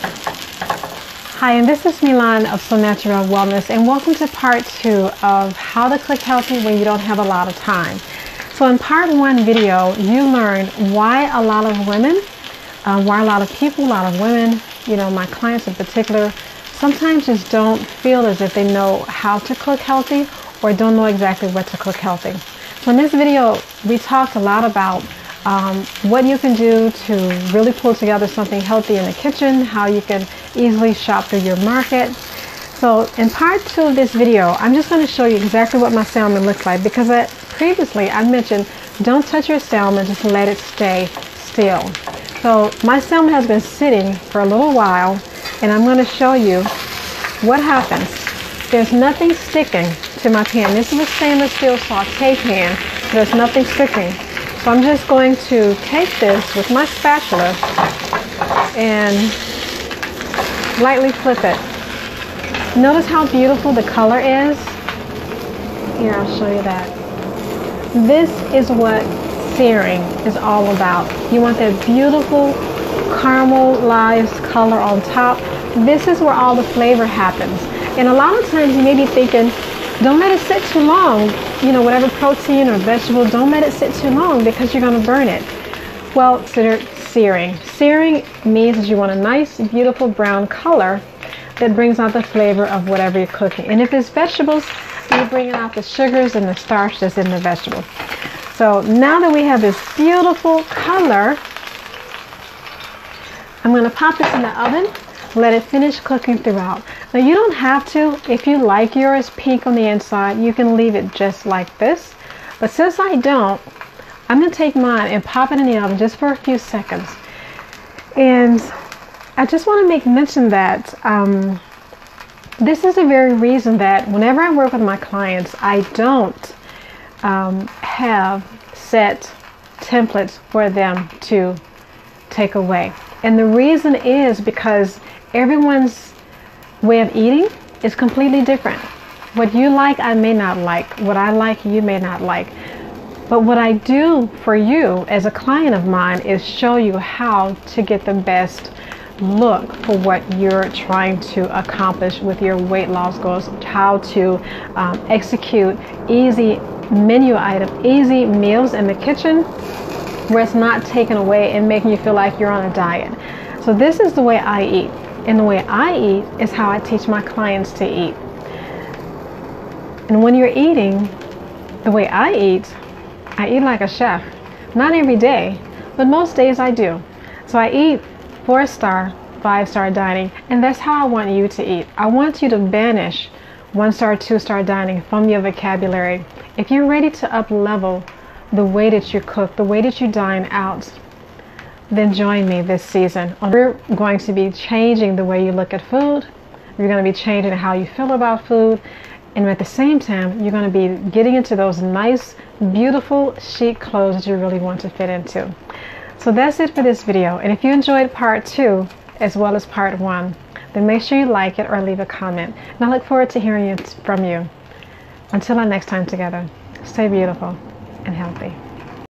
Hi, and this is Milan of So Natural Wellness, and welcome to part 2 of how to cook healthy when you don't have a lot of time. So in part 1 video, you learned why a lot of women, why a lot of people, a lot of women, my clients in particular, sometimes just don't feel as if they know how to cook healthy or don't know exactly what to cook healthy. So in this video, we talked a lot about what you can do to really pull together something healthy in the kitchen, how you can easily shop through your market. So in part 2 of this video, I'm just going to show you exactly what my salmon looks like, because previously I mentioned don't touch your salmon, just let it stay still. So my salmon has been sitting for a little while, and I'm going to show you what happens. There's nothing sticking to my pan. This is a stainless steel saute pan, so there's nothing sticking. So I'm just going to take this with my spatula and lightly flip it. Notice how beautiful the color is? Here, I'll show you that. This is what searing is all about. You want that beautiful caramelized color on top. This is where all the flavor happens. And a lot of times you may be thinking, don't let it sit too long. Whatever protein or vegetable, don't let it sit too long because you're going to burn it. Well, consider searing. Searing means that you want a nice, beautiful brown color that brings out the flavor of whatever you're cooking. And if it's vegetables, you're bringing out the sugars and the starch that's in the vegetable. So now that we have this beautiful color, I'm going to pop this in the oven. Let it finish cooking throughout. Now you don't have to. If you like yours pink on the inside, you can leave it just like this. But since I don't, I'm going to take mine and pop it in the oven just for a few seconds. And I just want to make mention that this is the very reason that whenever I work with my clients, I don't have set templates for them to take away. And the reason is because everyone's way of eating is completely different. What you like, I may not like. What I like, you may not like. But what I do for you as a client of mine is show you how to get the best look for what you're trying to accomplish with your weight loss goals, how to execute easy menu item, easy meals in the kitchen where it's not taken away and making you feel like you're on a diet. So this is the way I eat. And the way I eat is how I teach my clients to eat. And when you're eating the way I eat like a chef. Not every day, but most days I do. So I eat 4-star, 5-star dining, and that's how I want you to eat. I want you to banish 1-star, 2-star dining from your vocabulary. If you're ready to up-level the way that you cook, the way that you dine out, then join me this season. We're going to be changing the way you look at food. You're going to be changing how you feel about food. And at the same time, you're going to be getting into those nice, beautiful, chic clothes that you really want to fit into. So that's it for this video. And if you enjoyed part 2 as well as part 1, then make sure you like it or leave a comment. And I look forward to hearing from you. Until our next time together, stay beautiful and healthy.